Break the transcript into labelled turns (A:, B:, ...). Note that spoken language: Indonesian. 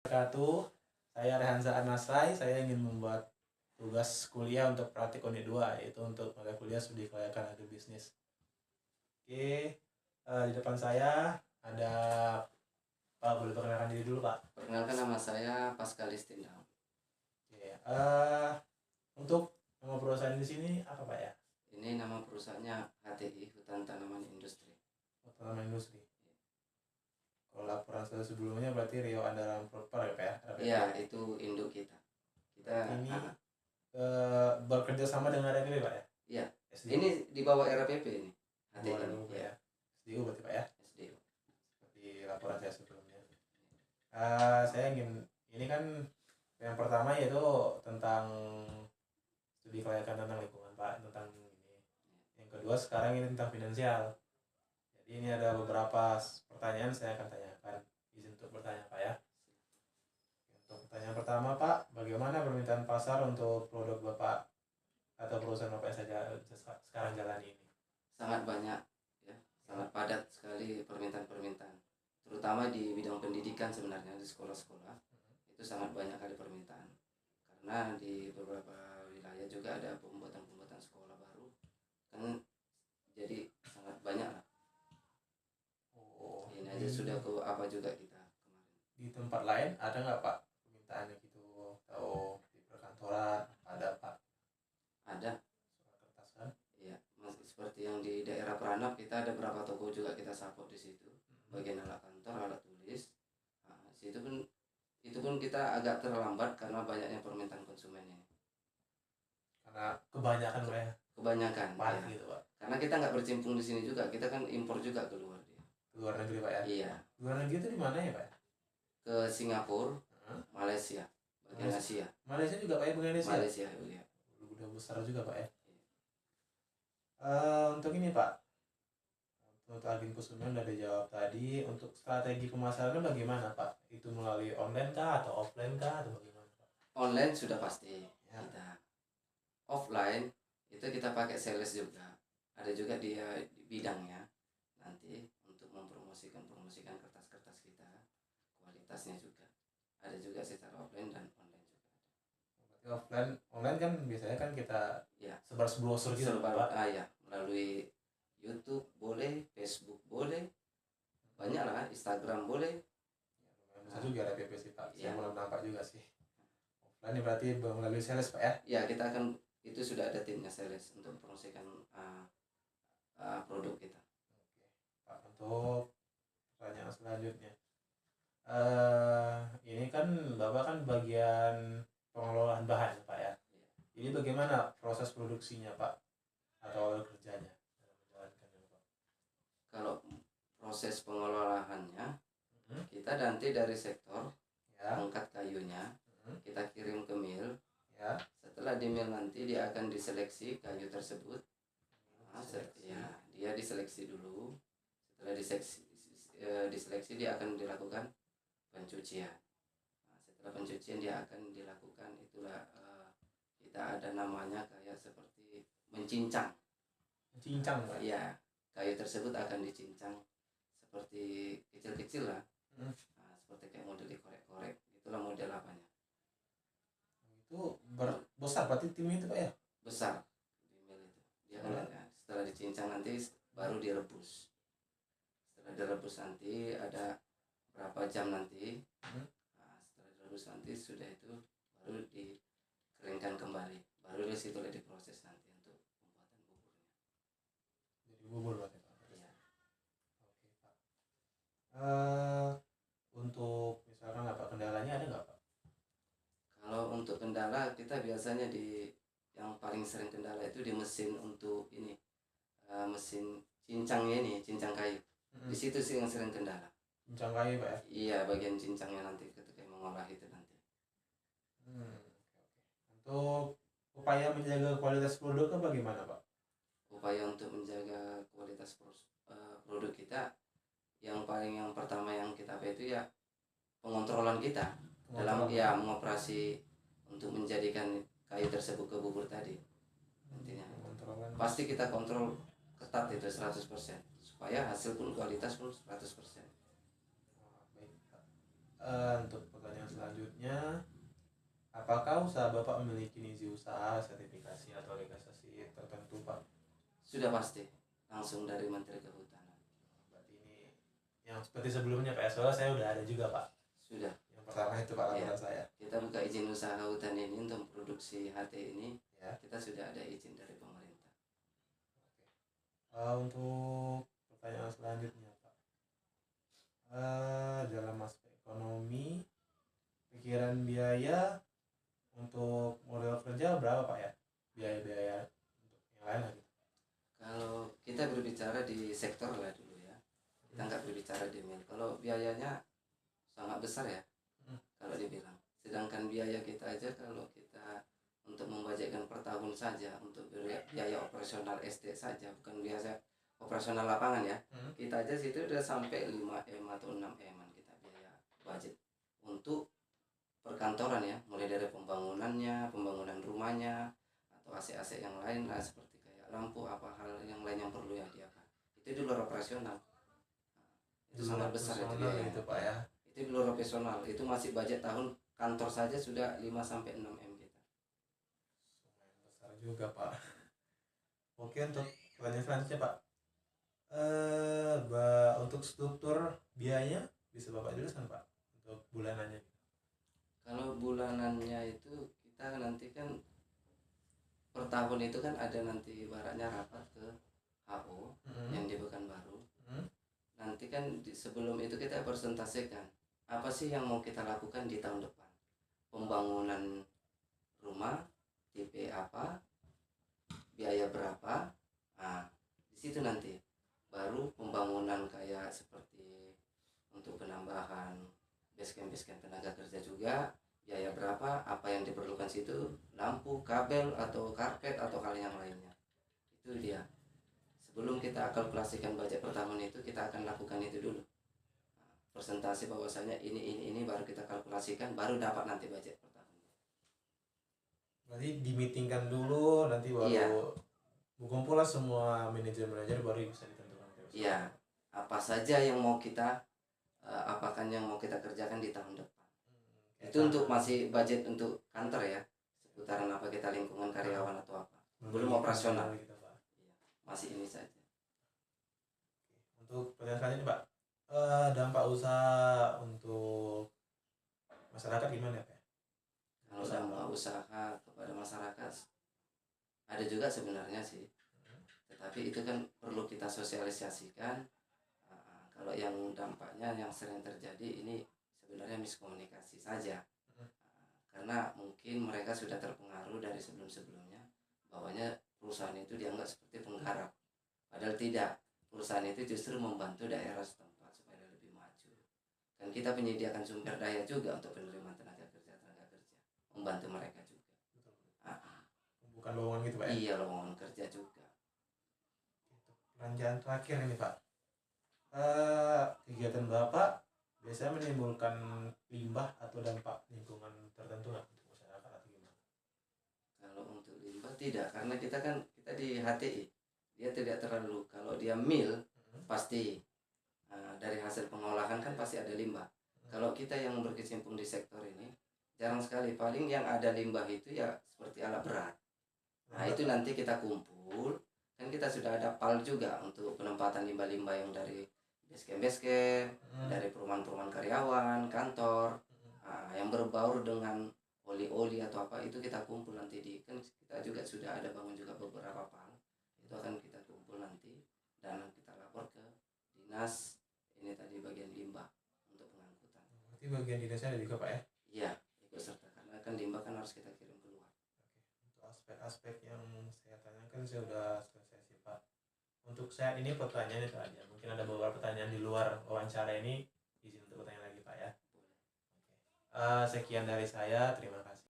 A: Wabarakatuh. Saya Rehanza Anasrai. Saya ingin membuat tugas kuliah untuk praktik unit 2, yaitu untuk mata kuliah studi kelayakan agribisnis. Oke, di depan saya ada Pak, boleh perkenalkan diri dulu Pak.
B: Perkenalkan, nama saya Pascalis Tindam.
A: Oke, untuk nama perusahaan di sini apa Pak ya?
B: Ini nama perusahaannya HTI, Hutan Tanaman Industri.
A: Tanaman Industri. Kalau laporan saya sebelumnya berarti Rio Andalan Proper ya Pak ya?
B: Iya, itu induk kita.
A: Ini bekerja sama dengan RPP Pak ya?
B: Iya.
A: SDU.
B: Ini di bawah RPP ini. HTI
A: RPP ya. SDU berarti Pak ya?
B: SDU.
A: Seperti laporan saya sebelumnya. Saya ingin, ini kan yang pertama yaitu tentang studi kelayakan tentang lingkungan Pak, tentang ini. Yang kedua sekarang ini tentang finansial. Jadi ini ada beberapa pertanyaan saya akan tanyakan. Izin untuk bertanya Pak ya. Untuk pertanyaan pertama Pak, bagaimana permintaan pasar untuk produk Bapak atau perusahaan Bapak yang saja sekarang jalani ini?
B: Sangat banyak ya, sangat padat sekali permintaan, terutama di bidang pendidikan. Sebenarnya di sekolah-sekolah itu sangat banyak kali permintaan, karena di beberapa wilayah juga ada pembuatan sekolah baru kan, jadi sangat banyak lah. Ini aja sudah ke apa juga kita kemarin.
A: Di tempat lain ada nggak Pak permintaannya gitu, atau di perkantoran ada Pak?
B: Ada.
A: Surat kertas kan?
B: Iya, seperti yang di daerah Pranap, kita ada beberapa toko juga kita support di situ. Bagian alat kantor, alat tulis. Nah, itu pun kita agak terlambat karena banyaknya permintaan konsumen ini.
A: Karena kebanyakan Pak ya?
B: Kebanyakan.
A: Padat
B: Ya.
A: gitu Pak.
B: Karena kita nggak bercimpung di sini juga, kita kan impor juga keluar dia.
A: Luar negeri Pak ya?
B: Iya.
A: Luar negeri itu di mana ya Pak ya?
B: Ke Singapura, Malaysia, bagian Asia.
A: Malaysia juga Pak ya, bagian Asia?
B: Malaysia ya.
A: Udah besar juga Pak ya? Untuk ini Pak, untuk agen konsumen udah dijawab tadi. Untuk strategi pemasaran bagaimana Pak? Itu melalui online kah atau offline kah atau bagaimana Pak?
B: Online sudah pasti
A: ya.
B: Kita offline itu kita pakai sales juga. Ada juga dia di bidangnya nanti untuk mempromosikan kertas-kertas kita, kualitasnya juga. Ada juga secara offline dan online juga ada.
A: Berarti offline, online kan biasanya kan kita
B: ya
A: sebar brosur gitu Pak.
B: Ya, melalui YouTube boleh, Facebook boleh, banyak lah, Instagram boleh.
A: Bisa juga ada PP sih Pak.
B: Ya.
A: Saya belum nampak juga sih. Offline berarti melalui sales Pak ya?
B: Ya, kita akan, itu sudah ada timnya sales untuk mempromosikan produk kita.
A: Oke Pak, untuk pertanyaan selanjutnya, ini kan Bapak kan bagian pengelolaan bahan Pak ya? Ini bagaimana proses produksinya Pak atau awal kerjanya dalam menjalankannya Pak?
B: Kalau proses pengelolaannya, kita nanti dari sektor angkat kayunya, kita kirim ke mill. Setelah di mill nanti dia akan diseleksi kayu tersebut. Dia diseleksi dulu. Setelah diseleksi dia akan dilakukan pencucian. Setelah pencucian dia akan dilakukan, itulah kita ada namanya kayak seperti mencincang Pak. Ya, kayu tersebut akan dicincang seperti kecil-kecil lah. Seperti kayak model dikorek-korek, itulah model apanya.
A: Itu besar berarti tim itu Pak ya? Besar
B: di mill itu. Dia kan setelah dicincang nanti baru direbus. Setelah direbus nanti ada berapa jam nanti. Setelah direbus nanti sudah itu baru dikeringkan kembali. Baru di situ diproses nanti untuk pembuatan buburnya.
A: Jadi bubur berarti Pak.
B: Iya.
A: Oke Pak. Untuk misalkan apa kendalanya ada nggak Pak?
B: Kalau untuk kendala, kita biasanya yang paling sering kendala itu di mesin untuk ini, mesin cincangnya ini, cincang kayu. Di situ sih yang sering kendala.
A: Cincang kayu Pak ya?
B: Iya, bagian cincangnya nanti ketika mengolah itu nanti.
A: Untuk upaya menjaga kualitas produk kan bagaimana Pak?
B: Upaya untuk menjaga kualitas produk kita, yang pertama yang kita itu ya pengontrolan kita dalam mengoperasi untuk menjadikan kayu tersebut ke bubur tadi. Nantinya pasti kita kontrol ketat itu 100%, supaya hasil pun kualitas pun 100%.
A: Baik Pak. Untuk pertanyaan selanjutnya, selanjutnya, apakah usaha Bapak memiliki izin usaha, sertifikasi atau legalisasi tertentu, Pak?
B: Sudah pasti, langsung dari Menteri Kehutanan.
A: Berarti ini yang seperti sebelumnya, Pak. Soalnya saya udah ada juga, Pak.
B: Sudah.
A: Yang pertama itu, Pak, laporan
B: Iya.
A: saya.
B: Kita buka izin usaha hutan ini untuk produksi HT ini,
A: Ya.
B: kita sudah ada izin dari pemerintah.
A: Untuk pertanyaan selanjutnya, Pak. Dalam aspek ekonomi, pikiran biaya untuk modal kerja berapa, Pak, ya? Biaya-biaya untuk yang lain lagi.
B: Kalau kita berbicara di sektor lah dulu ya, kita nggak berbicara di mil. Kalau biayanya sangat besar ya, kalau dibilang. Sedangkan biaya kita aja kalau kita untuk membudgetkan per tahun saja untuk biaya operasional SD saja, bukan biasa operasional lapangan ya, kita aja situ udah sampai 5M atau 6M kita biaya budget untuk perkantoran ya, mulai dari pembangunannya, pembangunan rumahnya, atau AC-AC yang lain lah, seperti kayak lampu, apa hal yang lain yang perlu yang diapakan. Itu di luar operasional. Itu sangat besar itu biaya.
A: Itu, Pak, ya.
B: Itu di luar operasional. Itu masih budget tahun kantor saja sudah 5 sampai 6M kita.
A: Lumayan besar juga, Pak. Oke, untuk pertanyaan selanjutnya, Pak. Untuk struktur biayanya bisa Bapak jelaskan, Pak, untuk bulanannya?
B: Kalau bulanannya itu kita nanti kan per tahun itu kan ada nanti ibaratnya rapat ke HO yang di Pekanbaru. Nanti kan sebelum itu kita presentasikan apa sih yang mau kita lakukan di tahun depan. Pembangunan rumah, tipe apa, biaya berapa. Nah, di situ nanti baru pembangunan kayak seperti untuk penambahan basecamp tenaga kerja juga, biaya berapa, apa yang diperlukan situ, lampu, kabel atau karpet atau hal yang lainnya. Itu dia. Sebelum kita kalkulasikan budget per tahun itu, kita akan lakukan itu dulu. Presentasi bahwasanya ini baru kita kalkulasikan, baru dapat nanti budget per tahun.
A: Berarti dimitingkan dulu, nanti baru
B: Iya.
A: berkumpul lah semua manajer-manajer, baru bisa ditentukan.
B: Iya. Apa saja yang mau kita apakan yang mau kita kerjakan di tahun depan. Itu untuk masih budget untuk kantor ya, seputaran apa kita lingkungan karyawan atau apa, belum operasional.
A: Gitu, Pak.
B: Iya, masih ini saja.
A: Untuk pertanyaan selanjutnya, Pak, dampak usaha untuk masyarakat gimana, Pak?
B: Kalau dampak usaha kepada masyarakat ada juga sebenarnya sih, tetapi itu kan perlu kita sosialisasikan. Kalau yang dampaknya yang sering terjadi ini sebenarnya miskomunikasi saja. Karena mungkin mereka sudah terpengaruh dari sebelum-sebelumnya bahwanya perusahaan itu dianggap seperti penggarap. Padahal tidak. Perusahaan itu justru membantu daerah setempat supaya lebih maju. Dan kita menyediakan sumber daya juga untuk penerimaan tenaga kerja, membantu mereka juga.
A: Bukan lowongan gitu, Pak, ya?
B: Iya, lowongan kerja juga.
A: Pertanyaan terakhir ini, Pak. Kegiatan Bapak biasanya menimbulkan limbah atau dampak lingkungan tertentu nggak untuk masyarakat atau gimana?
B: Kalau untuk limbah tidak, karena kita di HTI, dia tidak terlalu, kalau dia mil pasti dari hasil pengolahan kan pasti ada limbah. Kalau kita yang berkecimpung di sektor ini jarang sekali, paling yang ada limbah itu ya seperti alat berat. Nah itu nanti kita kumpul, kan kita sudah ada PAL juga untuk penempatan limbah-limbah yang dari basecamp, dari perumahan-perumahan karyawan, kantor, yang berbaur dengan oli-oli atau apa, itu kita kumpul nanti kan kita juga sudah ada bangun juga beberapa PAL, itu akan kita kumpul nanti dan kita lapor ke dinas ini tadi bagian limbah untuk pengangkutan.
A: Berarti bagian dinasnya ada juga, Pak, ya?
B: Iya, ikut serta, karena kan limbah kan harus kita kirim keluar.
A: Untuk aspek-aspek yang saya tanyakan saya udah selesai sih, Pak. Untuk saat ini pertanyaan itu aja. Mungkin ada beberapa pertanyaan di luar wawancara ini, izin untuk bertanya lagi, Pak, ya. Sekian dari saya, terima kasih.